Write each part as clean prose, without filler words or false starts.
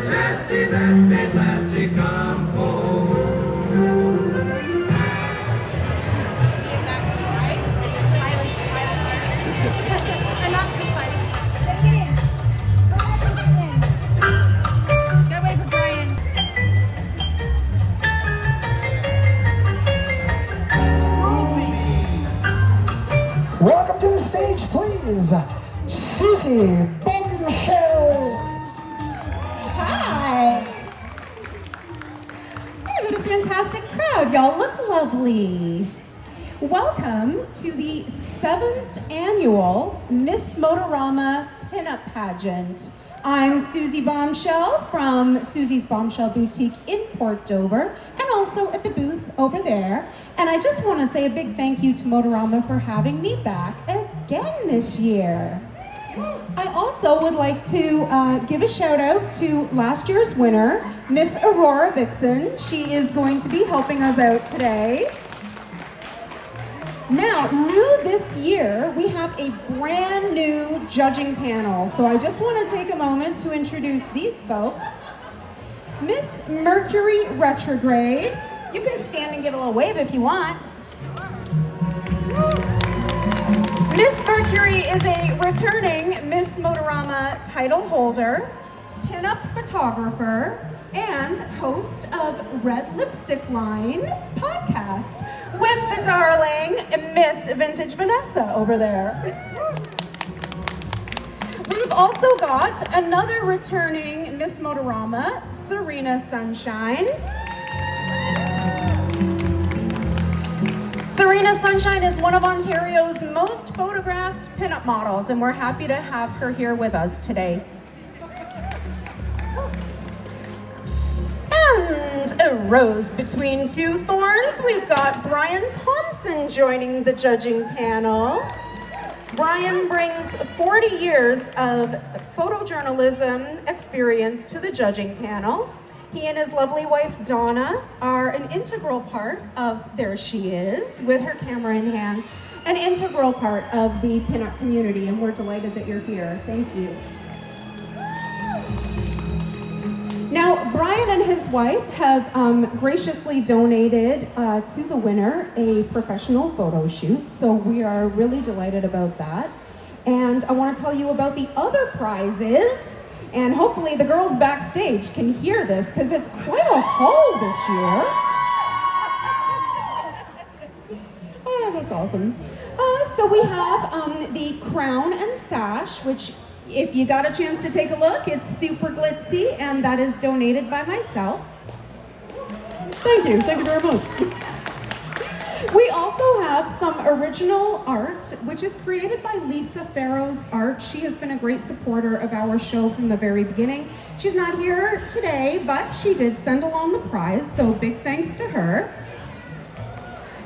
Jessie, that big lassie come home. I'm not so silent. Let's get in. Go ahead and get in. Gotta wait for Brian. Welcome to the stage, please, Suzie, Bombshell. Hi. Hey, what a fantastic crowd. Y'all look lovely. Welcome to the 7th annual Miss Motorama Pinup Pageant. I'm Suzie Bombshell from Suzie's Bombshell Boutique in Port Dover and also at the booth over there. And I just want to say a big thank you to Motorama for having me back again this year. I also would like to give a shout out to last year's winner, Miss Aurora Vixen. She is going to be helping us out today. Now, new this year, we have a brand new judging panel. So I just want to take a moment to introduce these folks. Miss Mercury Retrograde. You can stand and give a little wave if you want. Miss Mercury is a returning Miss Motorama title holder, pinup photographer, and host of Red Lipstick Line podcast with the darling Miss Vintage Vanessa over there. We've also got another returning Miss Motorama, Serena Sunshine. Serena Sunshine is one of Ontario's most photographed pinup models, and we're happy to have her here with us today. And a rose between two thorns, we've got Brian Thompson joining the judging panel. Brian brings 40 years of photojournalism experience to the judging panel. He and his lovely wife, Donna, are an integral part of, there she is, with her camera in hand, an integral part of the pinup community, and we're delighted that you're here. Thank you. Now, Brian and his wife have graciously donated to the winner a professional photo shoot, so we are really delighted about that. And I want to tell you about the other prizes, and hopefully the girls backstage can hear this because it's quite a haul this year. Oh, that's awesome. So we have the crown and sash, which if you got a chance to take a look, it's super glitzy, and that is donated by myself. Thank you very much. We also have some original art, which is created by Lisa Farrow's Art. She has been a great supporter of our show from the very beginning. She's not here today, but she did send along the prize, so big thanks to her.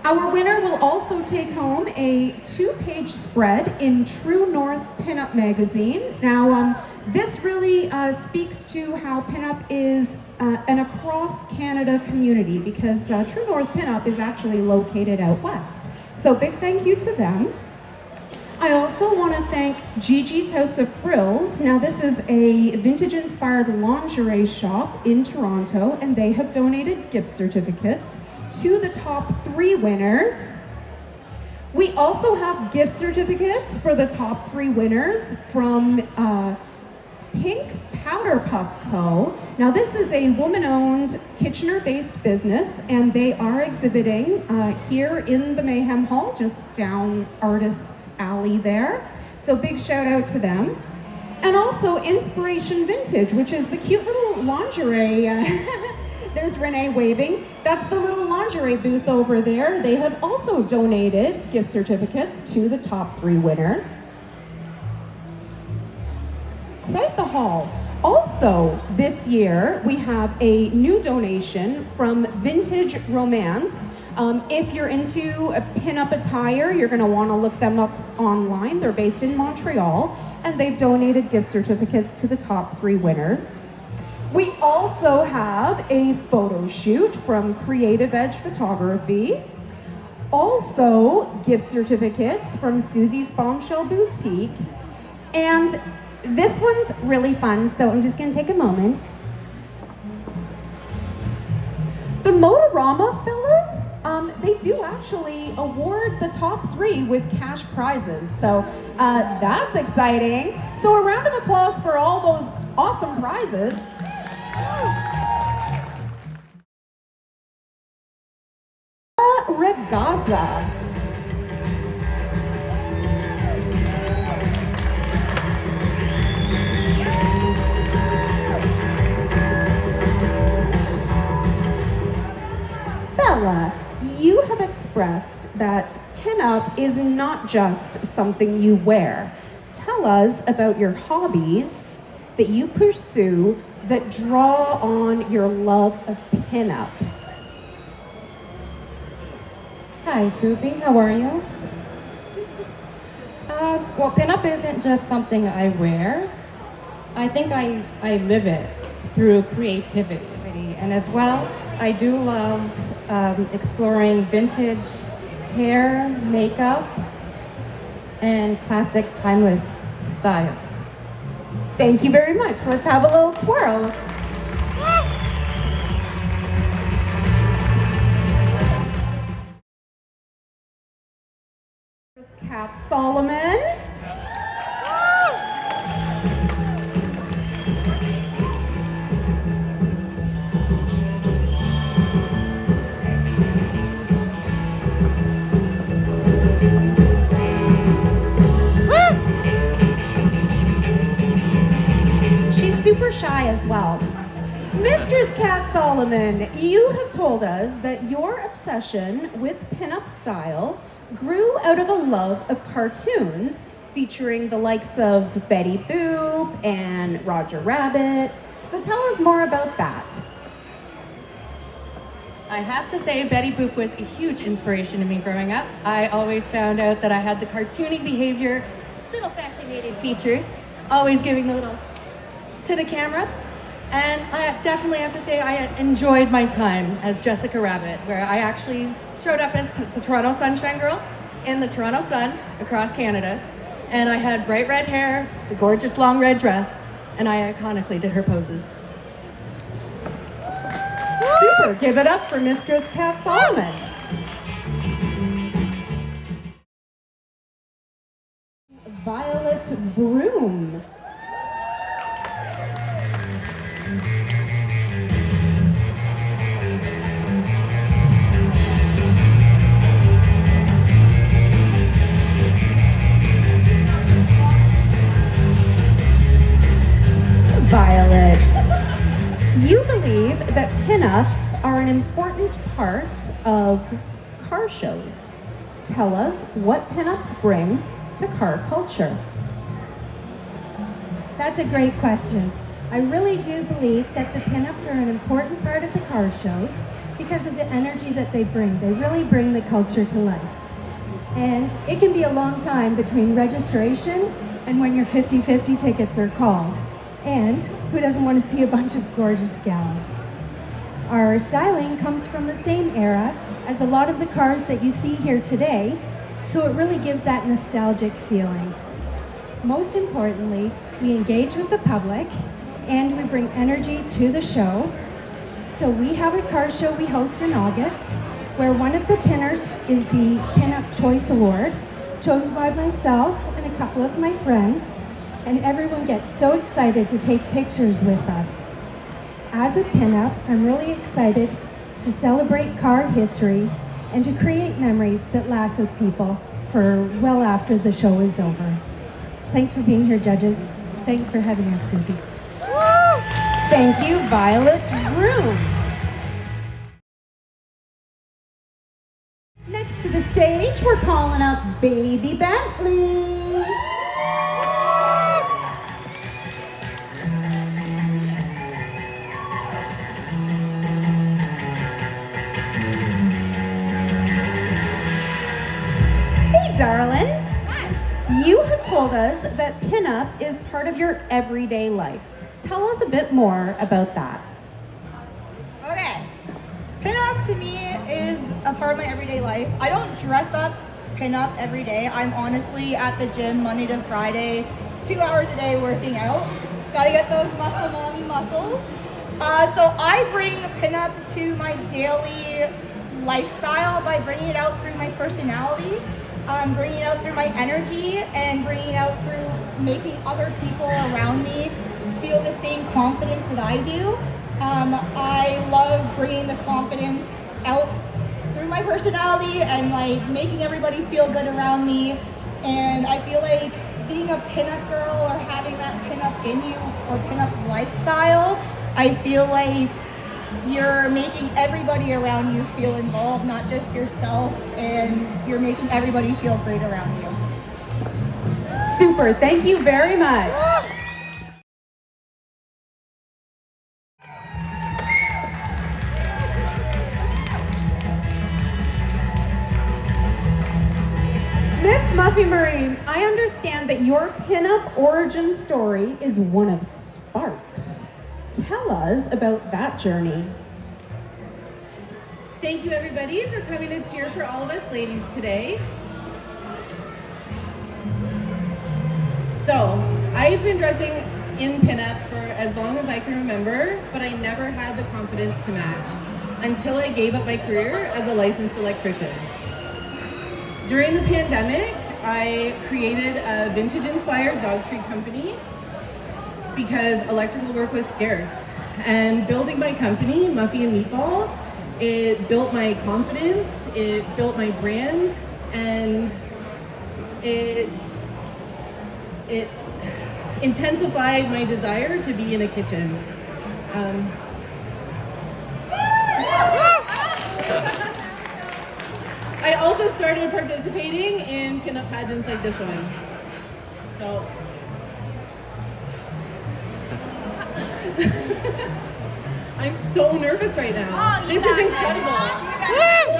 Our winner will also take home a 2-page spread in True North Pinup magazine. Now, this really speaks to how pinup is an across Canada community, because True North Pinup is actually located out west. So big thank you to them. I also want to thank Gigi's House of Frills. Now, this is a vintage-inspired lingerie shop in Toronto, and they have donated gift certificates to the top 3 winners. We also have gift certificates for the top 3 winners from Pink Powder Puff Co. Now, this is a woman-owned Kitchener-based business, and they are exhibiting here in the Mayhem Hall, just down Artists Alley there. So big shout out to them. And also Inspiration Vintage, which is the cute little lingerie. There's Renee waving. That's the little lingerie booth over there. They have also donated gift certificates to the top 3 winners. Quite the haul. Also, this year, we have a new donation from Vintage Romance. If you're into a pinup attire, you're gonna wanna look them up online. They're based in Montreal, and they've donated gift certificates to the top 3 winners. We also have a photo shoot from Creative Edge Photography. Also, gift certificates from Suzie's Bombshell Boutique. And this one's really fun, so I'm just gonna take a moment Motorama fellas, they do actually award the top 3 with cash prizes. So that's exciting. So a round of applause for all those awesome prizes. Regazza. Bella, you have expressed that pinup is not just something you wear. Tell us about your hobbies that you pursue that draw on your love of pinup. Hi, Suzie. How are you? Well, pinup isn't just something I wear. I think I live it through creativity. And as well, I do love exploring vintage hair, makeup, and classic timeless styles. Thank you very much. Let's have a little twirl. Mistress Cat Solomon. She's super shy as well. Mistress Cat Solomon, you have told us that your obsession with pinup style grew out of a love of cartoons featuring the likes of Betty Boop and Roger Rabbit. So tell us more about that. I have to say Betty Boop was a huge inspiration to me growing up. I always found out that I had the cartoony behavior, little fascinating features, always giving the little to the camera. And I definitely have to say I had enjoyed my time as Jessica Rabbit, where I actually showed up as the Toronto Sunshine Girl in the Toronto Sun across Canada. And I had bright red hair, the gorgeous long red dress, and I iconically did her poses. Super, give it up for Mistress Cat Solomon. Violet Vroom. Violet, you believe that pinups are an important part of car shows. Tell us what pinups bring to car culture. That's a great question. I really do believe that the pinups are an important part of the car shows because of the energy that they bring. They really bring the culture to life. And it can be a long time between registration and when your 50-50 tickets are called. And who doesn't want to see a bunch of gorgeous gals? Our styling comes from the same era as a lot of the cars that you see here today, so it really gives that nostalgic feeling. Most importantly, we engage with the public and we bring energy to the show. So we have a car show we host in August where one of the pinners is the Pinup Choice Award, chosen by myself and a couple of my friends. And everyone gets so excited to take pictures with us. As a pinup, I'm really excited to celebrate car history and to create memories that last with people for well after the show is over. Thanks for being here, judges. Thanks for having us, Suzie. Thank you, Violet Vroom. Next to the stage, we're calling up Baby Bentley. Darling, you have told us that pinup is part of your everyday life. Tell us a bit more about that. Okay, pinup to me is a part of my everyday life. I don't dress up pinup every day. I'm honestly at the gym Monday to Friday, 2 hours a day working out. Gotta get those muscle mommy muscles. So I bring pinup to my daily lifestyle by bringing it out through my personality, bringing it out through my energy, and bringing it out through making other people around me feel the same confidence that I do. I love bringing the confidence out through my personality and like making everybody feel good around me. And I feel like being a pinup girl or having that pinup in you or pinup lifestyle, I feel like you're making everybody around you feel involved, not just yourself, and you're making everybody feel great around you. Super, thank you very much. Miss Muffy Marie, I understand that your pinup origin story is one of sparks. Tell us about that journey. Thank you everybody for coming to cheer for all of us ladies today. So, I've been dressing in pinup for as long as I can remember, but I never had the confidence to match until I gave up my career as a licensed electrician. During the pandemic, I created a vintage-inspired dog treat company because electrical work was scarce. And building my company, Muffy and Meatball, it built my confidence, it built my brand, and it intensified my desire to be in a kitchen. I also started participating in pinup pageants like this one. So, I'm so nervous right now. This is incredible. You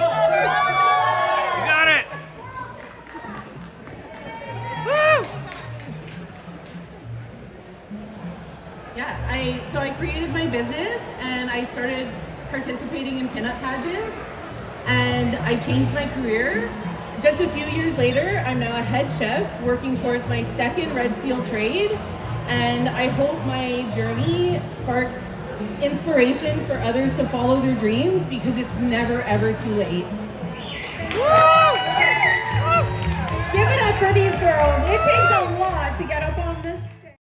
got it! Yeah, so I created my business and I started participating in pinup pageants, and I changed my career. Just a few years later, I'm now a head chef working towards my second Red Seal trade, and I hope my journey sparks inspiration for others to follow their dreams, because it's never ever too late. Give it up for these girls. It takes a lot to get up on this stage.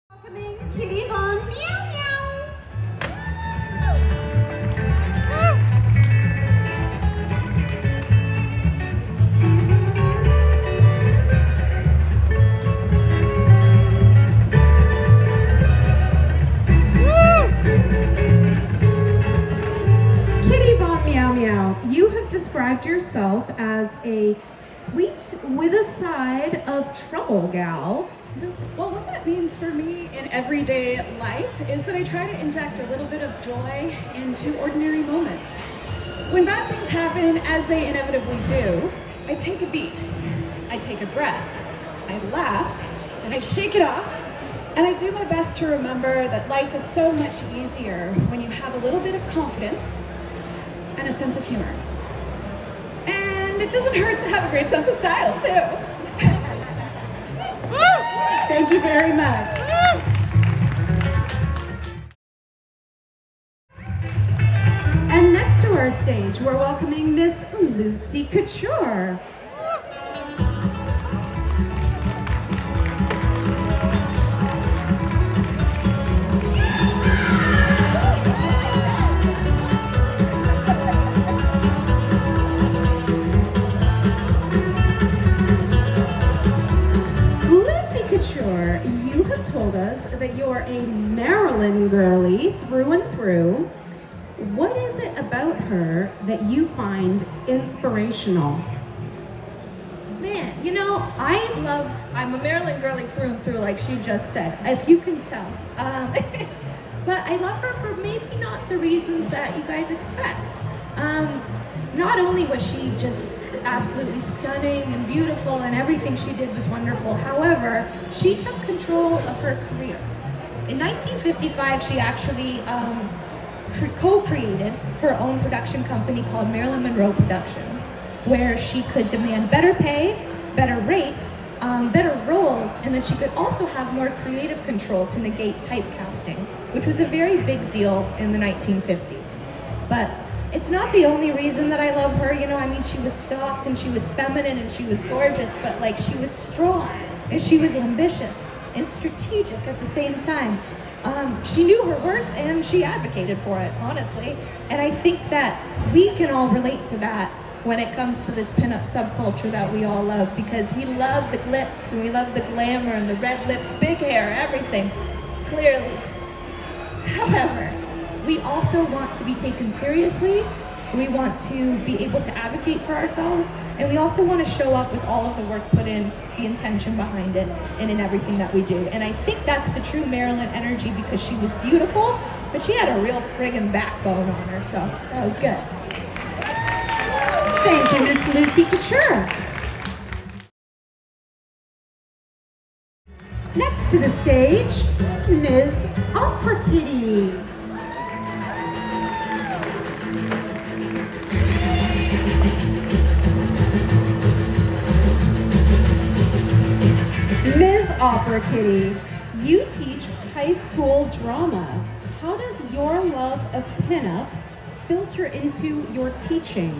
Welcoming Kitty Von Meow Meow. Kitty Von Meow Meow, you have described yourself as a sweet with a side of trouble gal. Well, what that means for me in everyday life is that I try to inject a little bit of joy into ordinary moments. When bad things happen, as they inevitably do, I take a beat, I take a breath, I laugh, and I shake it off, and I do my best to remember that life is so much easier when you have a little bit of confidence and a sense of humor. And it doesn't hurt to have a great sense of style, too. Thank you very much. And next to our stage, we're welcoming Miss Lucy Couture. You have told us that you're a Maryland girly through and through. What is it about her that you find inspirational? Man, you know, I'm a Maryland girly through and through, like she just said, if you can tell. But I love her for maybe not the reasons that you guys expect. Not only was she just absolutely stunning and beautiful and everything she did was wonderful, however, she took control of her career. In 1955, she actually co-created her own production company called Marilyn Monroe Productions, where she could demand better pay, better rates, better roles, and that she could also have more creative control to negate typecasting, which was a very big deal in the 1950s. But it's not the only reason that I love her. You know, I mean, she was soft and she was feminine and she was gorgeous, but like she was strong and she was ambitious and strategic at the same time. She knew her worth and she advocated for it, honestly. And I think that we can all relate to that when it comes to this pinup subculture that we all love, because we love the glitz and we love the glamour and the red lips, big hair, everything, clearly. However, we also want to be taken seriously. We want to be able to advocate for ourselves, and we also want to show up with all of the work put in, the intention behind it, and in everything that we do. And I think that's the true Marilyn energy, because she was beautiful, but she had a real friggin' backbone on her, so that was good. Thank you, Miss Lucy Couture. Next to the stage, Ms. Opera Kitty. Ms. Opera Kitty, you teach high school drama. How does your love of pinup filter into your teaching?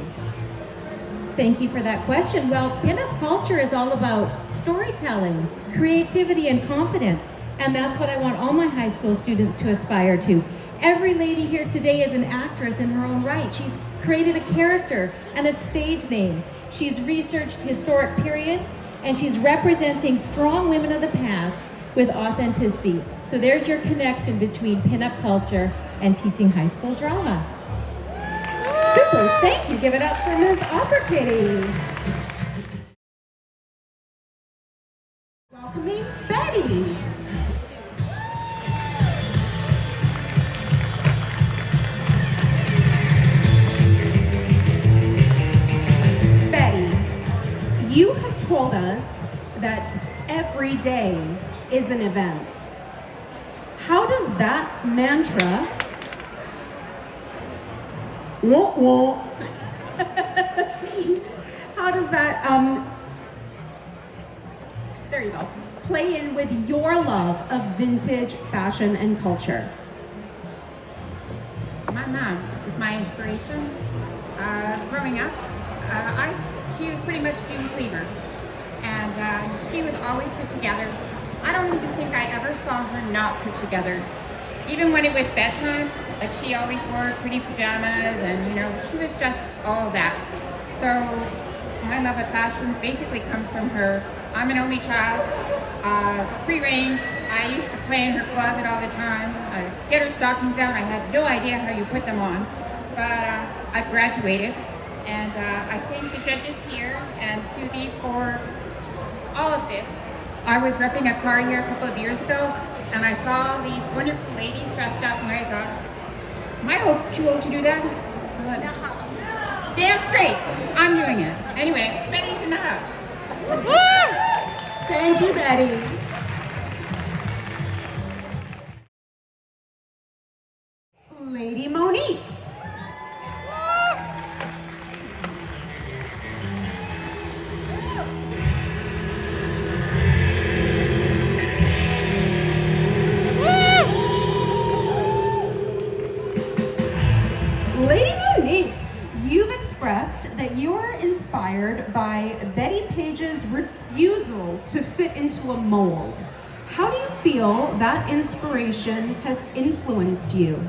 Thank you for that question. Well, pinup culture is all about storytelling, creativity, and confidence. And that's what I want all my high school students to aspire to. Every lady here today is an actress in her own right. She's created a character and a stage name. She's researched historic periods, and she's representing strong women of the past with authenticity. So there's your connection between pinup culture and teaching high school drama. Super, thank you. Give it up for Ms. Opera Kitty. Welcoming Betty. Betty, you have told us that every day is an event. How does that mantra how does that, there you go, play in with your love of vintage fashion and culture? My mom is my inspiration. Growing up, she was pretty much June Cleaver, and she was always put together. I don't even think I ever saw her not put together. Even when it was bedtime, like she always wore pretty pajamas, and you know, she was just all that. So my love of fashion basically comes from her. I'm an only child, free range. I used to play in her closet all the time. I'd get her stockings out. I had no idea how you put them on, but I've graduated, and I thank the judges here and Suzie for all of this. I was repping a car here a couple of years ago, and I saw these wonderful ladies dressed up, and I thought, am I too old to do that? Damn straight, I'm doing it. Anyway, Betty's in the house. Thank you, Betty. Lady Monique. Lady Monique, you've expressed that you're inspired by Betty Page's refusal to fit into a mold. How do you feel that inspiration has influenced you?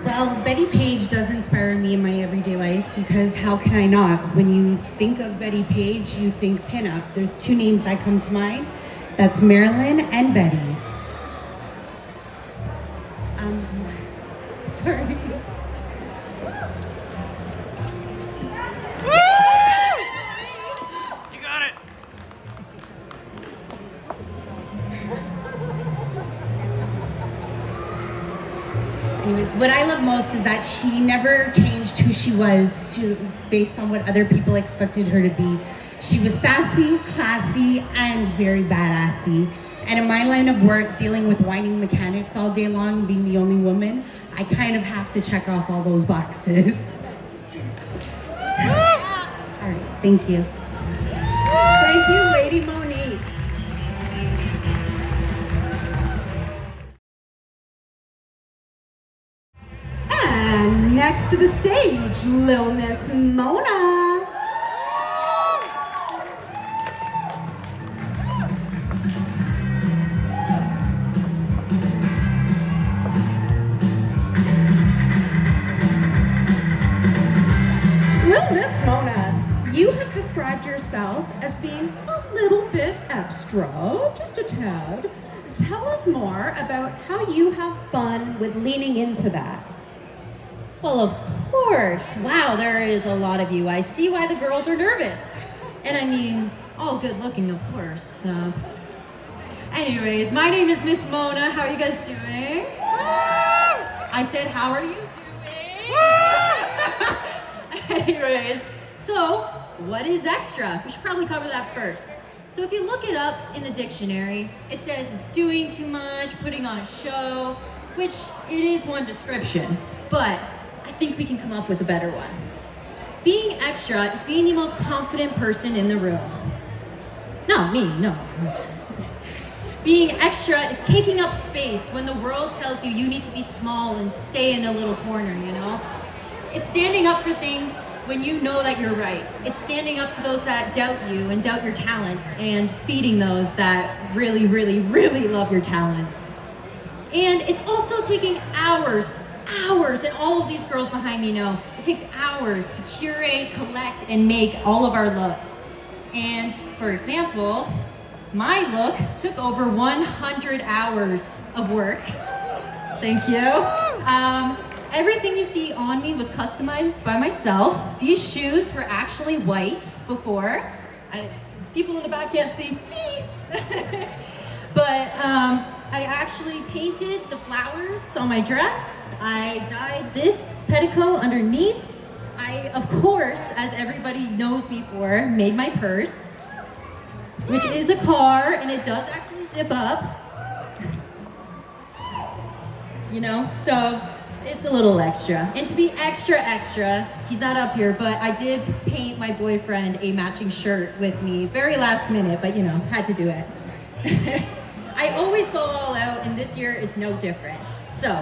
Well, Betty Page does inspire me in my everyday life, because how can I not? When you think of Betty Page, you think pinup. There's two names that come to mind. That's Marilyn and Betty. Sorry. You got it. Anyways, what I love most is that she never changed who she was based on what other people expected her to be. She was sassy, classy, and very badassy. And in my line of work, dealing with whining mechanics all day long, being the only woman, I kind of have to check off all those boxes. All right, thank you. Thank you, Lady Monique. And next to the stage, Lil Miss Mona. Lil Miss Mona, you have described yourself as being a little bit extra, just a tad. Tell us more about how you have fun with leaning into that. Well, of course. Wow, there is a lot of you. I see why the girls are nervous. And I mean, all good looking, of course. Anyways, my name is Miss Mona. How are you guys doing? I said, how are you doing? Anyways, so what is extra? We should probably cover that first. So if you look it up in the dictionary, it says it's doing too much, putting on a show, which it is one description, but I think we can come up with a better one. Being extra is being the most confident person in the room. Not me, no. Being extra is taking up space when the world tells you you need to be small and stay in a little corner, you know? It's standing up for things when you know that you're right. It's standing up to those that doubt you and doubt your talents and feeding those that really, really, really love your talents. And it's also taking hours, and all of these girls behind me know, it takes hours to curate, collect, and make all of our looks. And for example, my look took over 100 hours of work. Thank you. Everything you see on me was customized by myself. These shoes were actually white before. People in the back can't see. But I actually painted the flowers on my dress. I dyed this petticoat underneath. I, of course, as everybody knows me for, made my purse, which is a car, and it does actually zip up. You know, so it's a little extra. And to be extra, he's not up here, but I did paint my boyfriend a matching shirt with me, very last minute, but you know, had to do it. I always go all out, and this year is no different. So,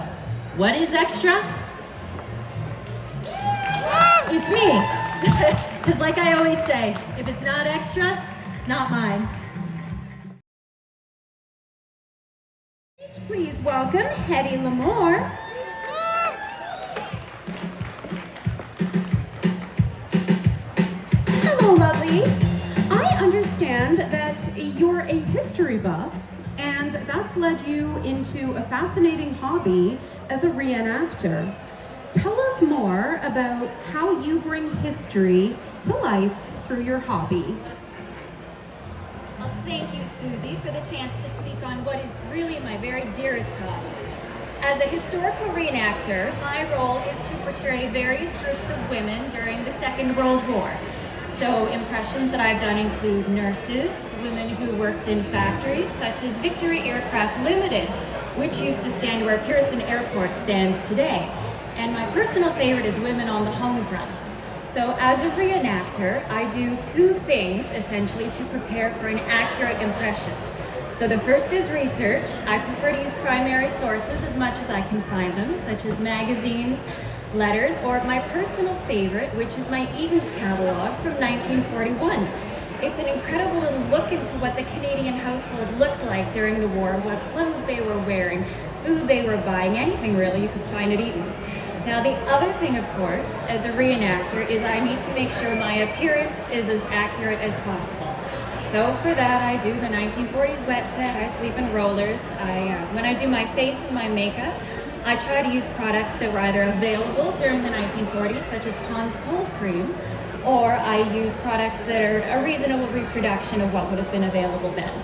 what is extra? It's me. Because like I always say, if it's not extra, it's not mine. Please welcome Hedy L'Amour. Hello, lovely. I understand that you're a history buff, and that's led you into a fascinating hobby as a reenactor. Tell us more about how you bring history to life through your hobby. Well, thank you, Suzie, for the chance to speak on what is really my very dearest hobby. As a historical reenactor, my role is to portray various groups of women during the Second World War. So impressions that I've done include nurses, women who worked in factories such as Victory Aircraft Limited, which used to stand where Pearson Airport stands today. And my personal favorite is women on the home front. So as a reenactor, I do two things essentially to prepare for an accurate impression. So the first is research. I prefer to use primary sources as much as I can find them, such as magazines, letters, or my personal favorite, which is my Eden's catalog from 1941. It's an incredible little look into what the Canadian household looked like during the war, what clothes they were wearing, food they were buying, anything really you could find at Eden's. Now the other thing, of course, as a reenactor, is I need to make sure my appearance is as accurate as possible. So for that, I do the 1940s wet set. I sleep in rollers. When I do my face and my makeup, I try to use products that were either available during the 1940s, such as Pond's Cold Cream, or I use products that are a reasonable reproduction of what would have been available then.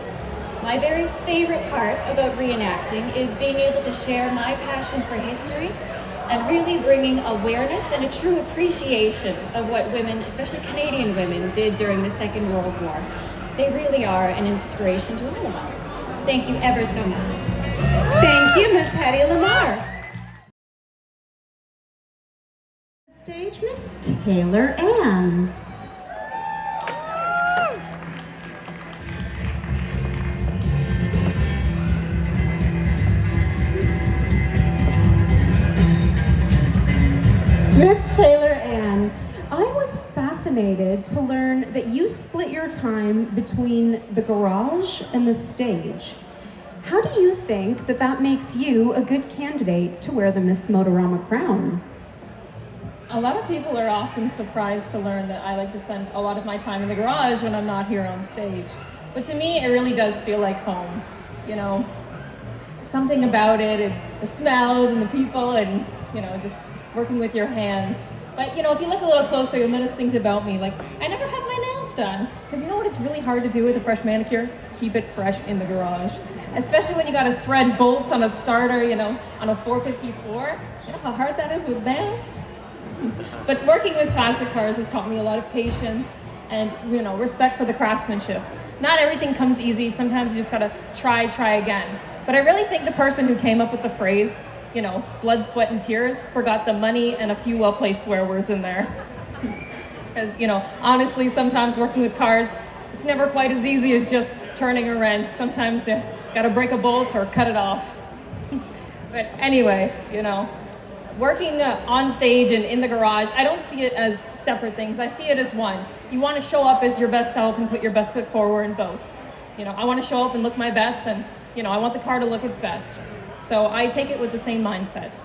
My very favorite part about reenacting is being able to share my passion for history and really bringing awareness and a true appreciation of what women, especially Canadian women, did during the Second World War. They really are an inspiration to all of us. Thank you ever so much. Thank you, Miss Hedy L'Amour. Stage, Miss Taylor Ann. Miss Taylor Ann, I was fascinated to learn that you split your time between the garage and the stage. How do you think that that makes you a good candidate to wear the Miss Motorama crown? A lot of people are often surprised to learn that I like to spend a lot of my time in the garage when I'm not here on stage. But to me, it really does feel like home. You know, something about it, and the smells and the people and, you know, just working with your hands. But, you know, if you look a little closer, you'll notice things about me. Like, I never have my nails done. Because you know what it's really hard to do with a fresh manicure? Keep it fresh in the garage. Especially when you got to thread bolts on a starter, you know, on a 454. You know how hard that is with nails? But working with classic cars has taught me a lot of patience and, you know, respect for the craftsmanship. Not everything comes easy. Sometimes you just gotta try again. But I really think the person who came up with the phrase, you know, blood, sweat, and tears, forgot the money and a few well-placed swear words in there. Because, you know, honestly, sometimes working with cars, it's never quite as easy as just turning a wrench. Sometimes you gotta break a bolt or cut it off. But anyway, you know, working on stage and in the garage, I don't see it as separate things. I see it as one. You want to show up as your best self and put your best foot forward in both. You know, I want to show up and look my best, and, you know, I want the car to look its best. So I take it with the same mindset.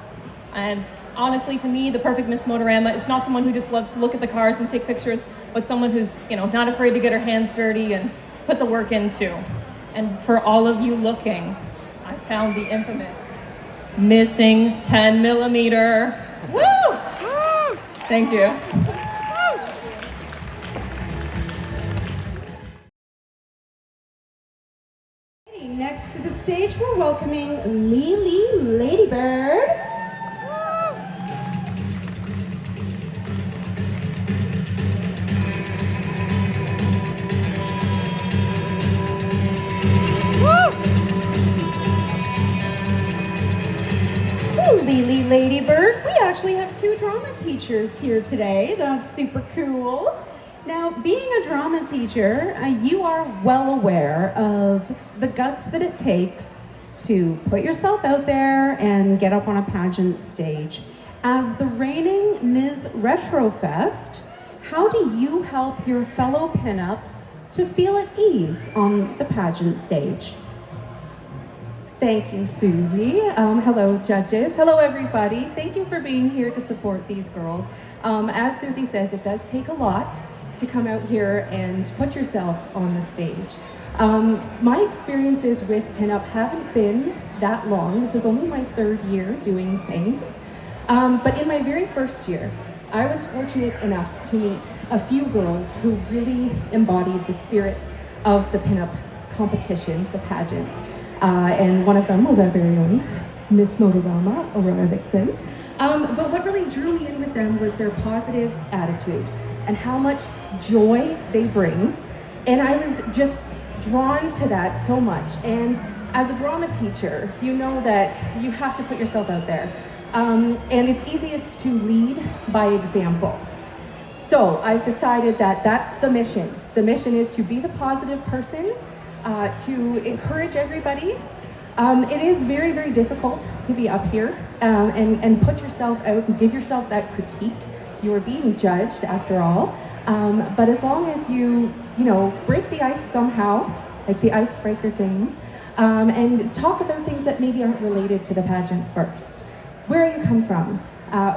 And honestly, to me, the perfect Miss Motorama is not someone who just loves to look at the cars and take pictures, but someone who's, you know, not afraid to get her hands dirty and put the work into. And for all of you looking, I found the infamous missing 10 millimeter. Woo! Thank you. Next to the stage, we're welcoming Lily Ladybird. Lily Ladybird, we actually have 2 drama teachers here today. That's super cool. Now, being a drama teacher, you are well aware of the guts that it takes to put yourself out there and get up on a pageant stage. As the reigning Ms. Retrofest, how do you help your fellow pinups to feel at ease on the pageant stage? Thank you, Suzie. Hello, judges. Hello, everybody. Thank you for being here to support these girls. As Suzie says, it does take a lot to come out here and put yourself on the stage. My experiences with pinup haven't been that long. This is only my 3rd year doing things. But in my very first year, I was fortunate enough to meet a few girls who really embodied the spirit of the pinup competitions, the pageants. And one of them was our very own Miss Motorama, Aurora Vixen. But what really drew me in with them was their positive attitude and how much joy they bring. And I was just drawn to that so much. And as a drama teacher, you know that you have to put yourself out there. And it's easiest to lead by example. So I've decided that that's the mission. The mission is to be the positive person, to encourage everybody. It is very, very difficult to be up here and put yourself out and give yourself that critique. You are being judged after all. But as long as you break the ice somehow, like the icebreaker game, and talk about things that maybe aren't related to the pageant first. Where are you come from?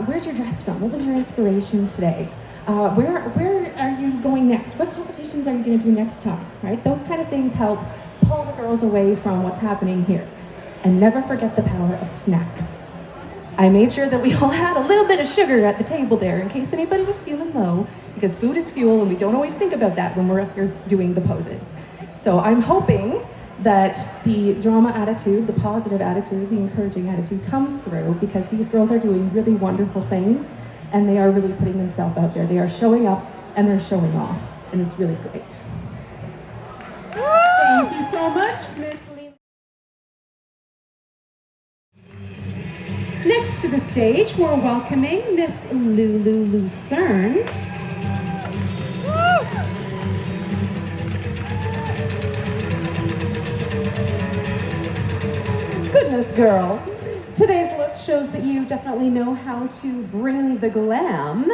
Where's your dress from? What was your inspiration today? Where are you going next? What competitions are you going to do next time? Right? Those kind of things help pull the girls away from what's happening here. And never forget the power of snacks. I made sure that we all had a little bit of sugar at the table there in case anybody was feeling low, because food is fuel and we don't always think about that when we're up here doing the poses. So I'm hoping that the drama attitude, the positive attitude, the encouraging attitude comes through, because these girls are doing really wonderful things and they are really putting themselves out there. They are showing up and they're showing off, and it's really great. Thank you so much, Miss Lee. Next to the stage, we're welcoming Miss Lulu Lucerne. Goodness, girl. Today's look shows that you definitely know how to bring the glam.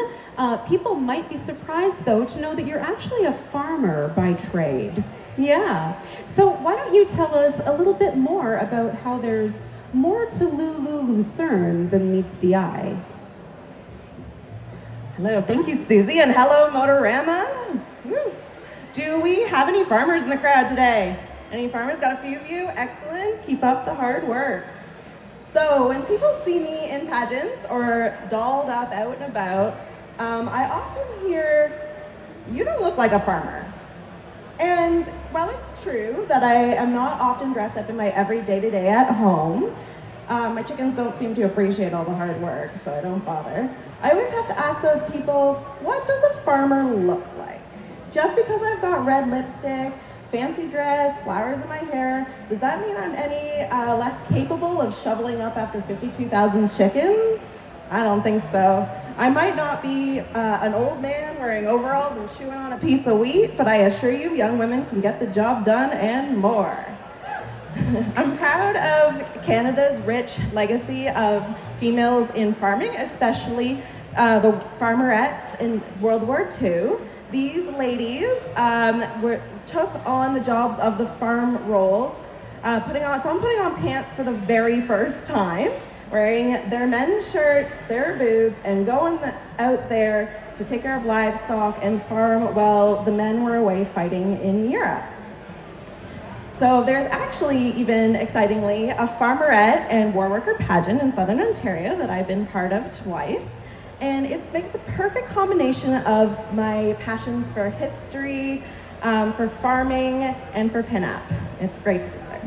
People might be surprised, though, to know that you're actually a farmer by trade. Yeah. So why don't you tell us a little bit more about how there's more to Lulu Lucerne than meets the eye? Hello, thank you, Suzie, and hello, Motorama. Woo. Do we have any farmers in the crowd today? Any farmers? Got a few of you? Excellent. Keep up the hard work. So when people see me in pageants or dolled up out and about, I often hear, "You don't look like a farmer." And while it's true that I am not often dressed up in my every day-to-day at home, my chickens don't seem to appreciate all the hard work, so I don't bother. I always have to ask those people, what does a farmer look like? Just because I've got red lipstick, fancy dress, flowers in my hair, does that mean I'm any less capable of shoveling up after 52,000 chickens? I don't think so. I might not be an old man wearing overalls and chewing on a piece of wheat, but I assure you, young women can get the job done and more. I'm proud of Canada's rich legacy of females in farming, especially the farmerettes in World War II. These ladies took on the jobs of the farm roles, putting on pants for the very first time, wearing their men's shirts, their boots, and going out there to take care of livestock and farm while the men were away fighting in Europe. So there's actually, even excitingly, a farmerette and war worker pageant in Southern Ontario that I've been part of twice. And it makes the perfect combination of my passions for history, for farming, and for pinup. It's great together.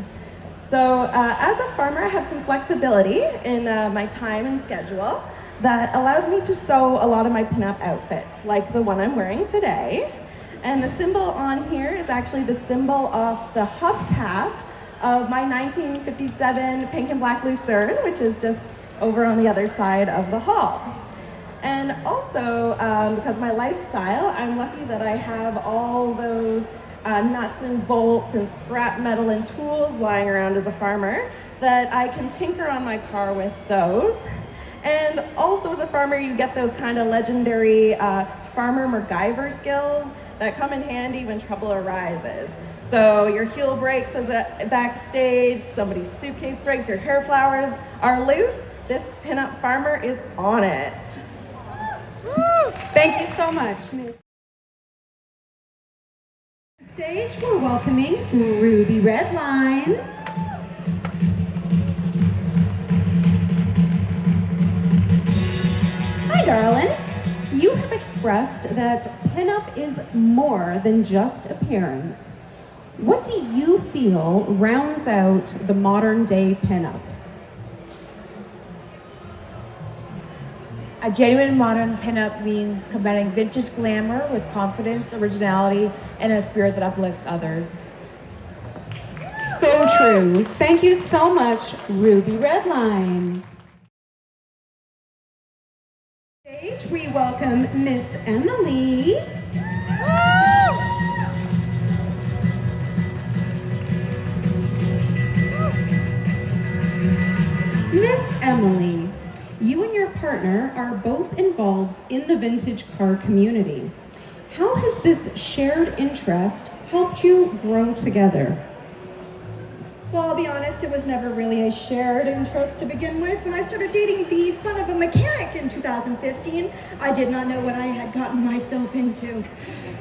So as a farmer, I have some flexibility in my time and schedule that allows me to sew a lot of my pinup outfits, like the one I'm wearing today. And the symbol on here is actually the symbol of the hubcap of my 1957 pink and black Lucerne, which is just over on the other side of the hall. And also, because of my lifestyle, I'm lucky that I have all those nuts and bolts and scrap metal and tools lying around as a farmer that I can tinker on my car with those. And also as a farmer, you get those kind of legendary farmer MacGyver skills that come in handy when trouble arises. So your heel breaks as a backstage, somebody's suitcase breaks, your hair flowers are loose, this pinup farmer is on it. Thank you so much, Miss. Stage, we're welcoming Ruby Redline. Hi, darling. You have expressed that pinup is more than just appearance. What do you feel rounds out the modern day pinup? A genuine modern pinup means combining vintage glamour with confidence, originality, and a spirit that uplifts others. So true. Thank you so much, Ruby Redline. Stage, we welcome Miss Émilie. Miss Émilie, you and your partner are both involved in the vintage car community. How has this shared interest helped you grow together? Well, I'll be honest, it was never really a shared interest to begin with. When I started dating the son of a mechanic in 2015, I did not know what I had gotten myself into.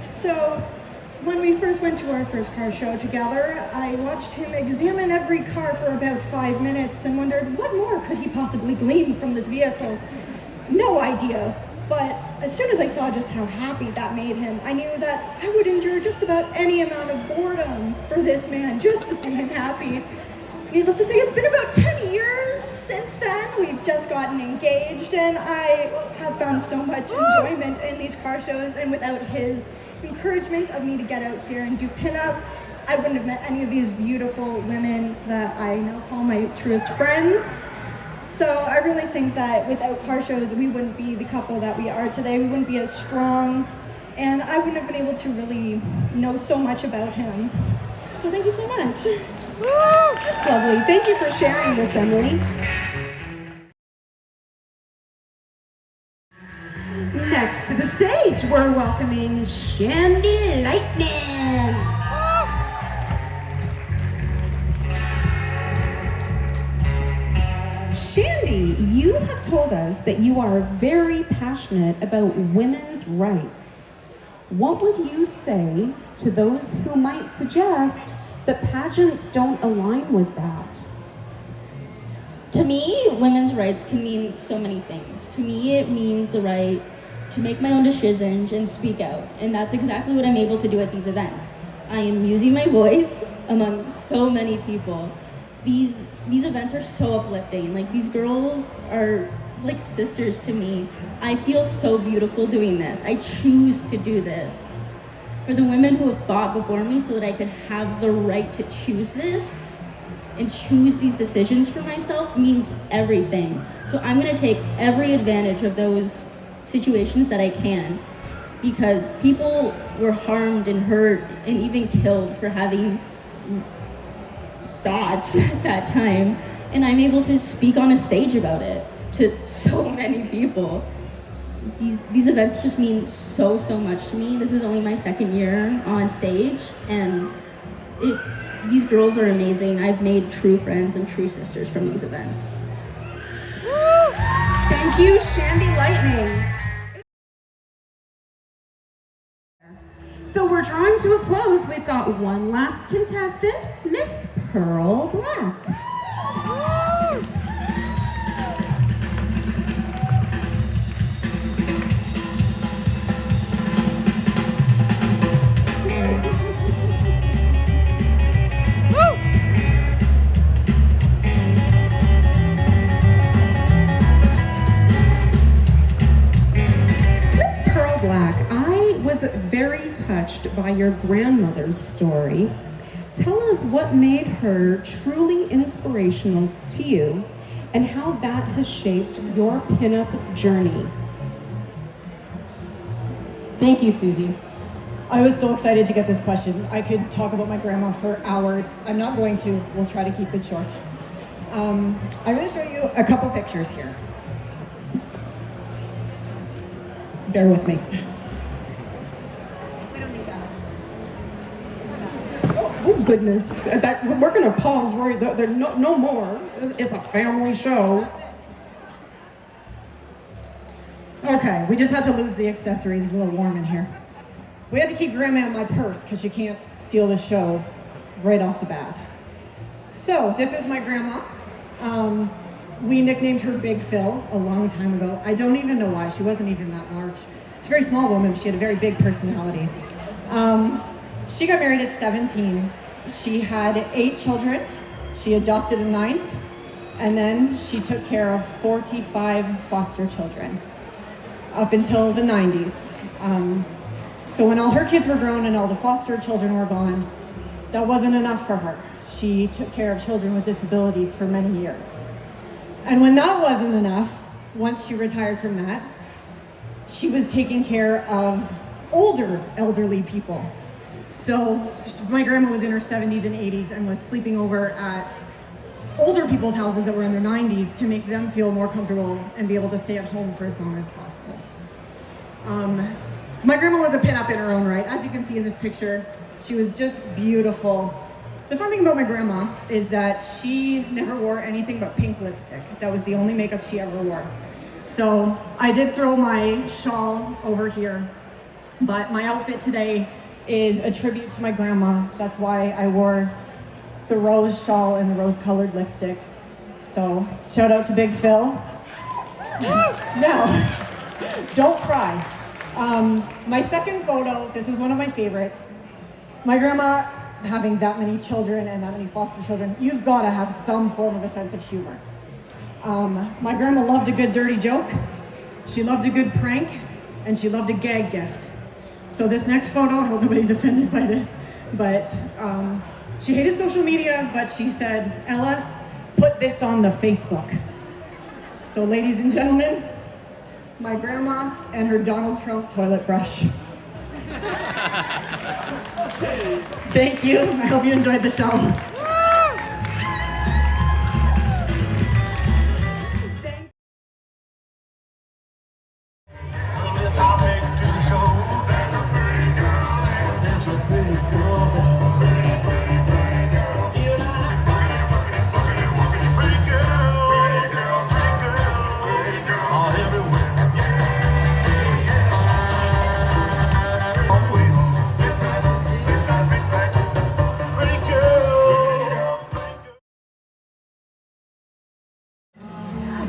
So when we first went to our first car show together, I watched him examine every car for about 5 minutes and wondered what more could he possibly glean from this vehicle. No idea. But as soon as I saw just how happy that made him, I knew that I would endure just about any amount of boredom for this man just to see him happy. Needless to say, it's been about 10 years since then. We've just gotten engaged, and I have found so much enjoyment in these car shows, and without his encouragement of me to get out here and do pinup, I wouldn't have met any of these beautiful women that I now call my truest friends. So I really think that without car shows, we wouldn't be the couple that we are today. We wouldn't be as strong, and I wouldn't have been able to really know so much about him. So thank you so much. That's lovely. Thank you for sharing this, Émilie. we're welcoming Shandy Lightning. Shandy, you have told us that you are very passionate about women's rights. What would you say to those who might suggest that pageants don't align with that? To me, women's rights can mean so many things. To me, it means the right to make my own decisions and speak out. And that's exactly what I'm able to do at these events. I am using my voice among so many people. These events are so uplifting. Like, these girls are like sisters to me. I feel so beautiful doing this. I choose to do this. For the women who have fought before me so that I could have the right to choose this and choose these decisions for myself means everything. So I'm gonna take every advantage of those situations that I can, because people were harmed and hurt and even killed for having thoughts at that time, and I'm able to speak on a stage about it to so many people. These events just mean so much to me. This is only my second year on stage, and these girls are amazing. I've made true friends and true sisters from these events. Thank you, Shandy Lightning. So we're drawing to a close. We've got one last contestant, Miss Pearl Black. Very touched by your grandmother's story. Tell us what made her truly inspirational to you and how that has shaped your pinup journey. Thank you, Suzie. I was so excited to get this question. I could talk about my grandma for hours. I'm not going to. We'll try to keep it short. I'm going to show you a couple pictures here. Bear with me. Oh goodness, we're gonna pause right there. No more. It's a family show. Okay, we just had to lose the accessories. It's a little warm in here. We had to keep Grandma in my purse because you can't steal the show right off the bat. So this is my grandma. We nicknamed her Big Phil a long time ago. I don't even know why. She wasn't even that large. She's a very small woman, but she had a very big personality. She got married at 17. She had 8 children. She adopted a 9th, and then she took care of 45 foster children up until the 90s. So when all her kids were grown and all the foster children were gone, that wasn't enough for her. She took care of children with disabilities for many years. And when that wasn't enough, once she retired from that, she was taking care of older elderly people. So my grandma was in her 70s and 80s and was sleeping over at older people's houses that were in their 90s to make them feel more comfortable and be able to stay at home for as long as possible. So my grandma was a pinup in her own right. As you can see in this picture, she was just beautiful. The fun thing about my grandma is that she never wore anything but pink lipstick. That was the only makeup she ever wore. So I did throw my shawl over here, but my outfit today is a tribute to my grandma. That's why I wore the rose shawl and the rose-colored lipstick. So shout out to Big Phil. Now, don't cry. My second photo, this is one of my favorites. My grandma, having that many children and that many foster children, you've got to have some form of a sense of humor. My grandma loved a good dirty joke, she loved a good prank, and she loved a gag gift. So this next photo, I hope nobody's offended by this, but she hated social media, but she said, Ella, put this on the Facebook. So ladies and gentlemen, my grandma and her Donald Trump toilet brush. Thank you, I hope you enjoyed the show.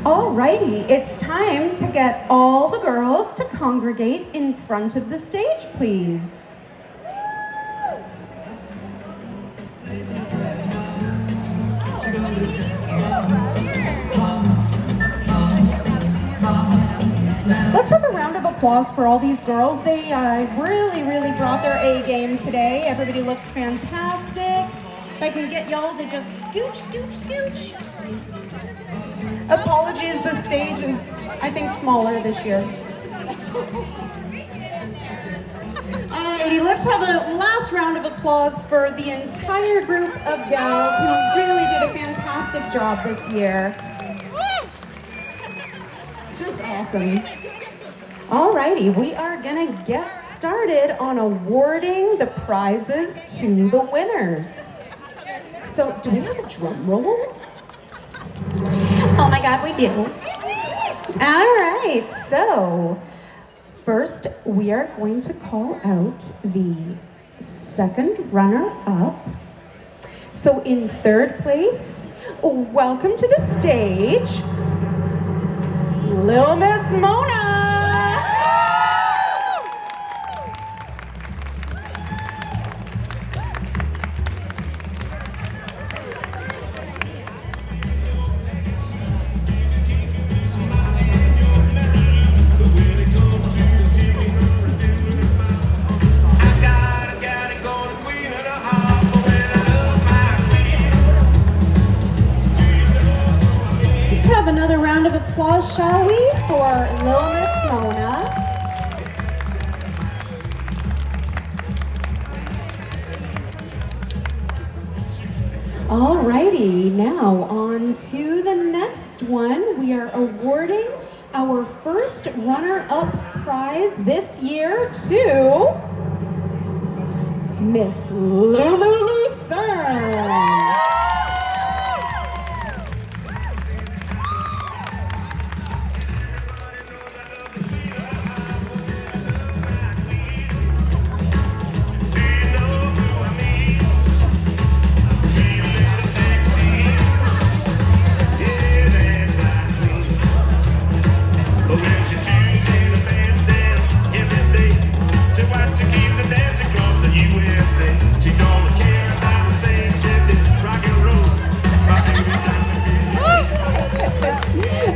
Alrighty, it's time to get all the girls to congregate in front of the stage, please. Let's have a round of applause for all these girls. They really brought their A game today. Everybody looks fantastic. If I can get y'all to just scooch. Apologies, the stage is, I think, smaller this year. Alrighty, let's have a last round of applause for the entire group of gals who really did a fantastic job this year. Just awesome. Alrighty, we are gonna get started on awarding the prizes to the winners. So, do we have a drum roll? Oh my God, we do. All right, so first we are going to call out the second runner-up. So in third place, welcome to the stage, Lil Miss Mona. Another round of applause, shall we, for Lil Miss Mona. Alrighty, now on to the next one. We are awarding our first runner-up prize this year to Miss Lucerne.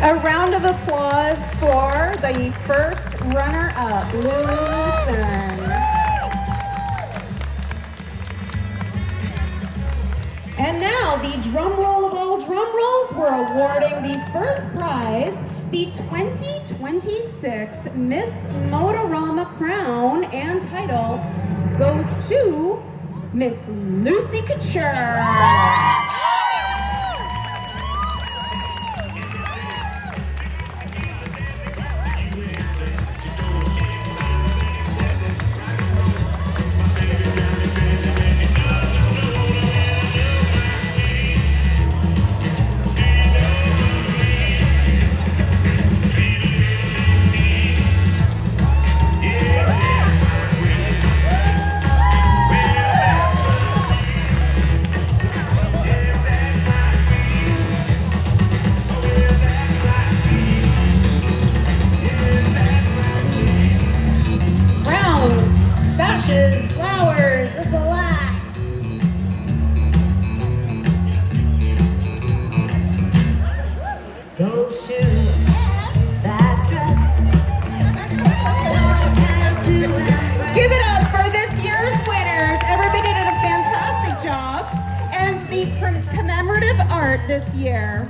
A round of applause for the first runner-up, Lucerne. And now, the drum roll of all drum rolls, we're awarding the first prize, the 2026 Miss Motorama crown and title goes to Miss Lucy Couture. Flowers, it's a lot. Don't shoot that dress. Give it up for this year's winners. Everybody did a fantastic job. And the commemorative art this year